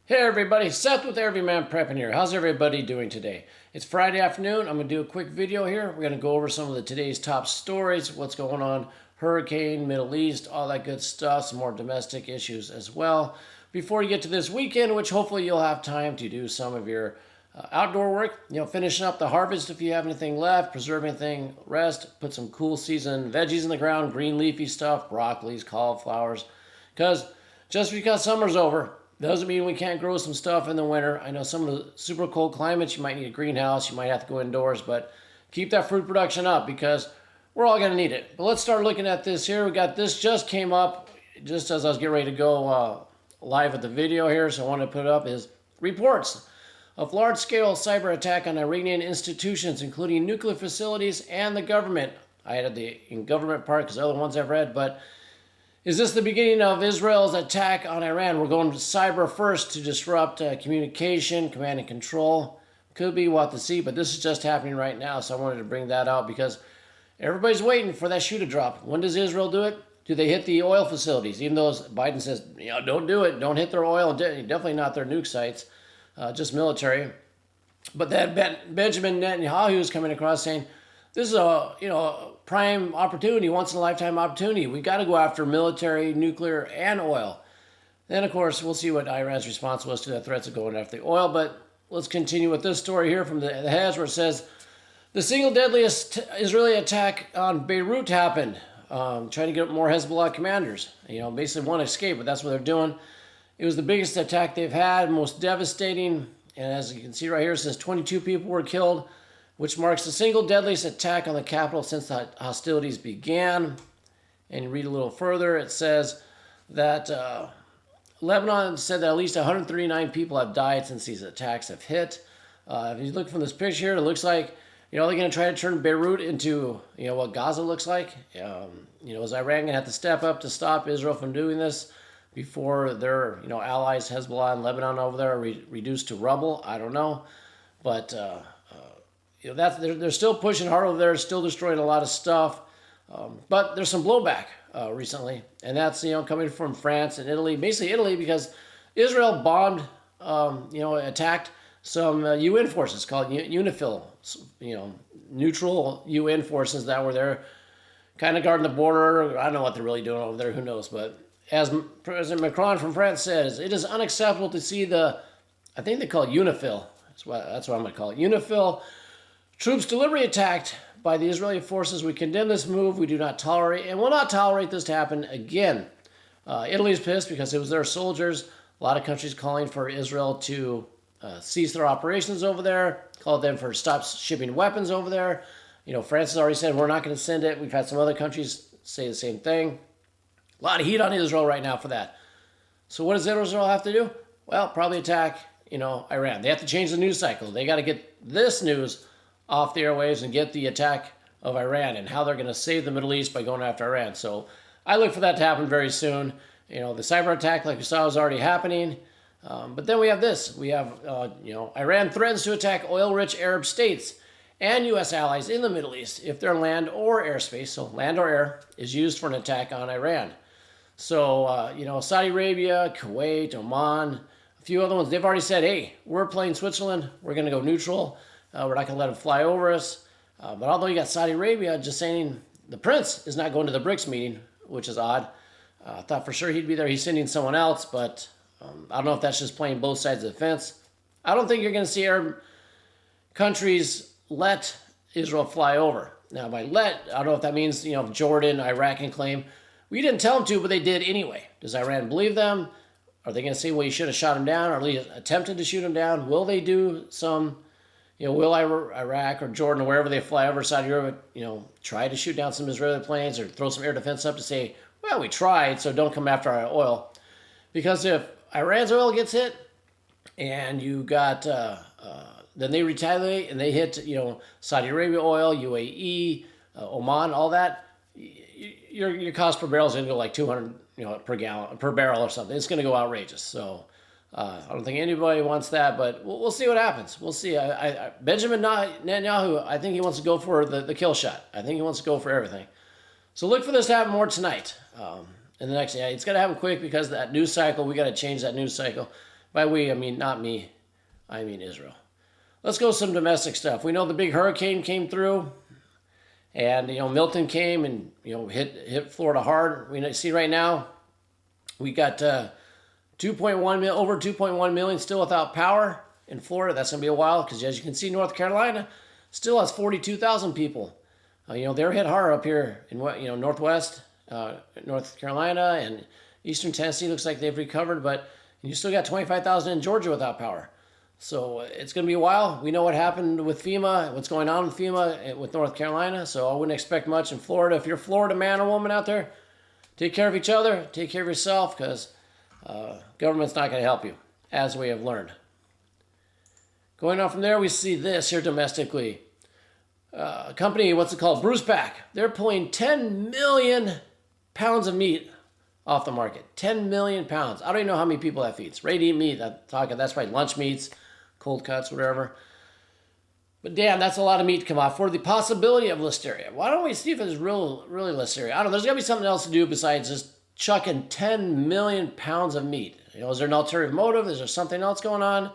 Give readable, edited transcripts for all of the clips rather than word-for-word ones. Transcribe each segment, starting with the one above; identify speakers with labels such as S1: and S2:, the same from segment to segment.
S1: Hey everybody, Seth with Everyman Prepping here. How's everybody doing today? It's Friday afternoon. I'm going to do a quick video here. We're going to go over some of today's top stories, what's going on, hurricane, Middle East, all that good stuff, some more domestic issues as well. Before you get to this weekend, which hopefully you'll have time to do some of your outdoor work, finishing up the harvest if you have anything left, preserve anything, rest, put some cool season veggies in the ground, green leafy stuff, broccolis, cauliflowers, because just because summer's over, doesn't mean we can't grow some stuff in the winter. I know some of the super cold climates, you might need a greenhouse, you might have to go indoors, but keep that fruit production up because we're all going to need it. But let's start looking at this here. We got this just came up just as I was getting ready to go live with the video here, so I wanted to put it up is reports of large-scale cyber attack on Iranian institutions, including nuclear facilities and the government. I added the in government part because the other ones I've read, but is this the beginning of Israel's attack on Iran? We're going to cyber first to disrupt communication, command and control. Could be what to see, but this is just happening right now, so I wanted to bring that out because everybody's waiting for that shoe to drop. When does Israel do it? Do they hit the oil facilities? Even though Biden says, don't do it, don't hit their oil, definitely not their nuke sites, just military. But that Benjamin Netanyahu is coming across saying, this is a prime opportunity, once in a lifetime opportunity. We got to go after military, nuclear, and oil. Then, of course, we'll see what Iran's response was to the threats of going after the oil. But let's continue with this story here from the heads where it says, the single deadliest Israeli attack on Beirut happened. Trying to get more Hezbollah commanders. Basically one escape, but that's what they're doing. It was the biggest attack they've had, most devastating. And as you can see right here, it says 22 people were killed, which marks the single deadliest attack on the capital since the hostilities began. And you read a little further, it says that Lebanon said that at least 139 people have died since these attacks have hit. If you look from this picture here, it looks like, they're going to try to turn Beirut into, what Gaza looks like. Is Iran going to have to step up to stop Israel from doing this before their, allies, Hezbollah and Lebanon over there are reduced to rubble? I don't know. But, they're still pushing hard over there, still destroying a lot of stuff. But there's some blowback recently, and that's coming from France and Italy, basically Italy, because Israel bombed, attacked some UN forces called UNIFIL, neutral UN forces that were there, kind of guarding the border. I don't know what they're really doing over there. Who knows? But as President Macron from France says, it is unacceptable to see I think they call it UNIFIL. That's what I'm going to call it. UNIFIL troops deliberately attacked by the Israeli forces. We condemn this move. We do not tolerate and will not tolerate this to happen again. Italy's pissed because it was their soldiers. A lot of countries calling for Israel to cease their operations over there, called them for stop shipping weapons over there. France has already said we're not going to send it. We've had some other countries say the same thing. A lot of heat on Israel right now for that. So what does Israel have to do? Well, probably attack, Iran. They have to change the news cycle. They got to get this news off the airwaves and get the attack of Iran and how they're going to save the Middle East by going after Iran. So I look for that to happen very soon. The cyber attack, like we saw, is already happening. But then we have this. We have, Iran threatens to attack oil-rich Arab states and U.S. allies in the Middle East if their land or airspace, so land or air, is used for an attack on Iran. So, Saudi Arabia, Kuwait, Oman, a few other ones, they've already said, hey, we're playing Switzerland. We're going to go neutral. We're not going to let them fly over us. But although you got Saudi Arabia just saying the prince is not going to the BRICS meeting, which is odd. I thought for sure he'd be there. He's sending someone else, but I don't know if that's just playing both sides of the fence. I don't think you're going to see Arab countries let Israel fly over. Now, by let, I don't know if that means, Jordan, Iraq can claim. We didn't tell them to, but they did anyway. Does Iran believe them? Are they going to say, well, you should have shot him down, or at least attempted to shoot him down? Will they do some, will Iraq or Jordan or wherever they fly over Saudi Arabia, try to shoot down some Israeli planes or throw some air defense up to say, well, we tried, so don't come after our oil? Because if Iran's oil gets hit and you got, then they retaliate and they hit, Saudi Arabia oil, UAE, Oman, all that, your cost per barrel is going to go like 200, per barrel or something. It's going to go outrageous. So I don't think anybody wants that, but we'll see what happens. We'll see. Benjamin Netanyahu, I think he wants to go for the kill shot. I think he wants to go for everything. So look for this to happen more tonight. And the next, it's got to happen quick because that news cycle, we got to change that news cycle. By we, I mean not me. I mean Israel. Let's go some domestic stuff. We know the big hurricane came through, and Milton came and hit Florida hard. We see right now we got 2.1 over 2.1 million still without power in Florida. That's going to be a while because, as you can see, North Carolina still has 42,000 people. They're hit hard up here in Northwest North Carolina, and Eastern Tennessee looks like they've recovered, but you still got 25,000 in Georgia without power. So it's going to be a while. We know what happened with FEMA, what's going on with FEMA with North Carolina, so I wouldn't expect much in Florida. If you're a Florida man or woman out there, take care of each other, take care of yourself, because government's not going to help you, as we have learned. Going on from there, we see this here domestically. A company, what's it called? Bruce Pack. They're pulling 10 million pounds of meat off the market. 10 million pounds. I don't even know how many people that feeds. Ready to eat meat. That's probably lunch meats, cold cuts, whatever. But damn, that's a lot of meat to come off for the possibility of listeria. Why don't we see if it's really listeria? I don't know. There's got to be something else to do besides just chucking 10 million pounds of meat. Is there an ulterior motive? Is there something else going on?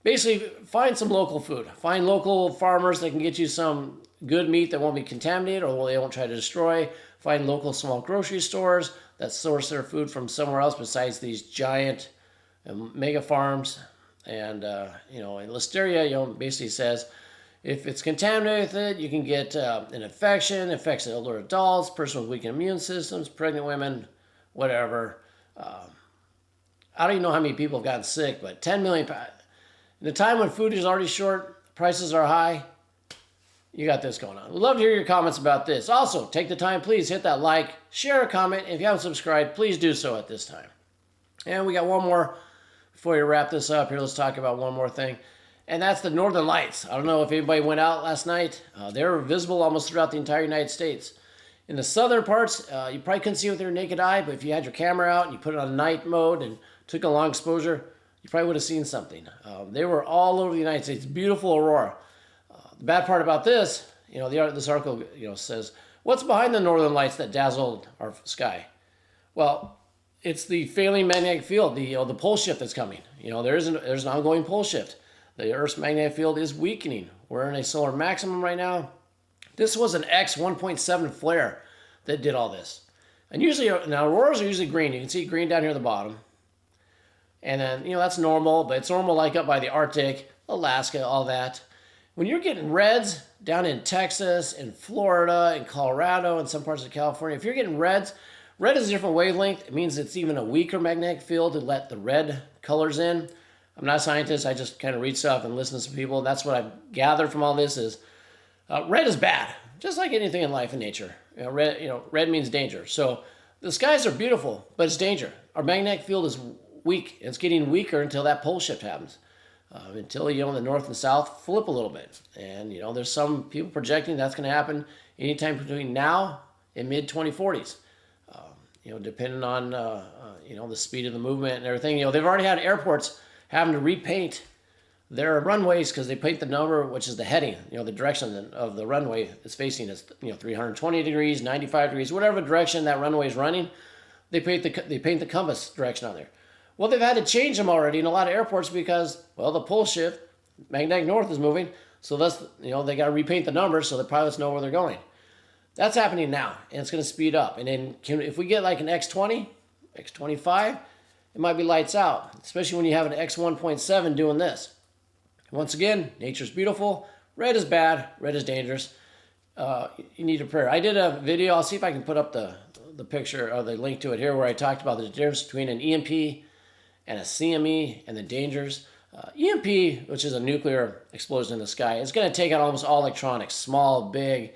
S1: Basically, find some local food. Find local farmers that can get you some good meat that won't be contaminated or they won't try to destroy. Find local small grocery stores that source their food from somewhere else besides these giant mega farms. And, and listeria, basically says if it's contaminated, you can get an infection, affects older adults, person with weak immune systems, pregnant women, whatever. I don't even know how many people have gotten sick, but 10 million. In a time when food is already short, prices are high, you got this going on. We'd love to hear your comments about this. Also, take the time, please hit that like, share a comment. If you haven't subscribed, please do so at this time. And we got one more before we wrap this up here. Let's talk about one more thing, and that's the Northern Lights. I don't know if anybody went out last night. They were visible almost throughout the entire United States. In the southern parts, you probably couldn't see with your naked eye, but if you had your camera out and you put it on night mode and took a long exposure, you probably would have seen something. They were all over the United States. Beautiful aurora. The bad part about this, this article, says, what's behind the northern lights that dazzled our sky? Well, it's the failing magnetic field, the pole shift that's coming. There's an ongoing pole shift. The Earth's magnetic field is weakening. We're in a solar maximum right now. This was an X 1.7 flare that did all this. And usually, now auroras are usually green. You can see green down here at the bottom. And then, that's normal, but it's normal like up by the Arctic, Alaska, all that. When you're getting reds down in Texas, in Florida, in Colorado, and some parts of California, if you're getting reds, red is a different wavelength. It means it's even a weaker magnetic field to let the red colors in. I'm not a scientist. I just kind of read stuff and listen to some people. That's what I've gathered from all this is red is bad, just like anything in life and nature. Red means danger. So the skies are beautiful, but it's danger. Our magnetic field is weak. It's getting weaker until that pole shift happens. Until, the north and south flip a little bit. And, there's some people projecting that's going to happen anytime between now and mid-2040s. Depending on, the speed of the movement and everything. They've already had airports having to repaint their runways because they paint the number, which is the heading, the direction of the runway is facing is, 320 degrees, 95 degrees, whatever direction that runway is running, they paint the compass direction on there. Well, they've had to change them already in a lot of airports because, the pole shift, magnetic north is moving. So that's, they got to repaint the numbers so the pilots know where they're going. That's happening now, and it's going to speed up. And then if we get like an X20, X25, it might be lights out, especially when you have an X1.7 doing this. Once again, nature's beautiful. Red is bad. Red is dangerous. You need a prayer. I did a video. I'll see if I can put up the picture or the link to it here where I talked about the difference between an EMP and a CME and the dangers. EMP, which is a nuclear explosion in the sky, it's going to take out almost all electronics, small, big,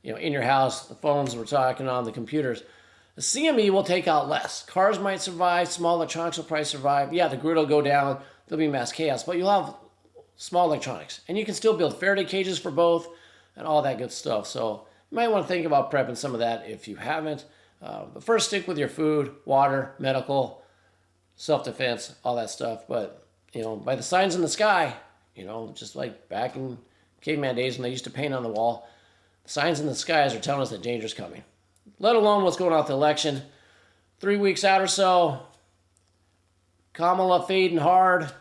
S1: in your house, the phones we're talking on, the computers. The CME will take out less. Cars might survive, small electronics will probably survive. Yeah, the grid will go down, there'll be mass chaos, but you'll have small electronics. And you can still build Faraday cages for both and all that good stuff. So you might want to think about prepping some of that if you haven't. But first, stick with your food, water, medical, self-defense, all that stuff. But, by the signs in the sky, just like back in caveman days when they used to paint on the wall, the signs in the skies are telling us that danger's coming. Let alone what's going on with the election. 3 weeks out or so, Kamala fading hard,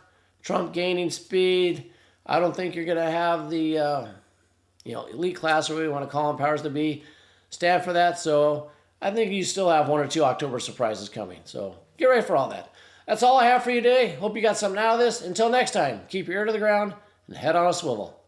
S1: Trump gaining speed. I don't think you're going to have the elite class, or whatever you want to call them, powers to be, stand for that. So I think you still have 1 or 2 October surprises coming. So get ready for all that. That's all I have for you today. Hope you got something out of this. Until next time, keep your ear to the ground and head on a swivel.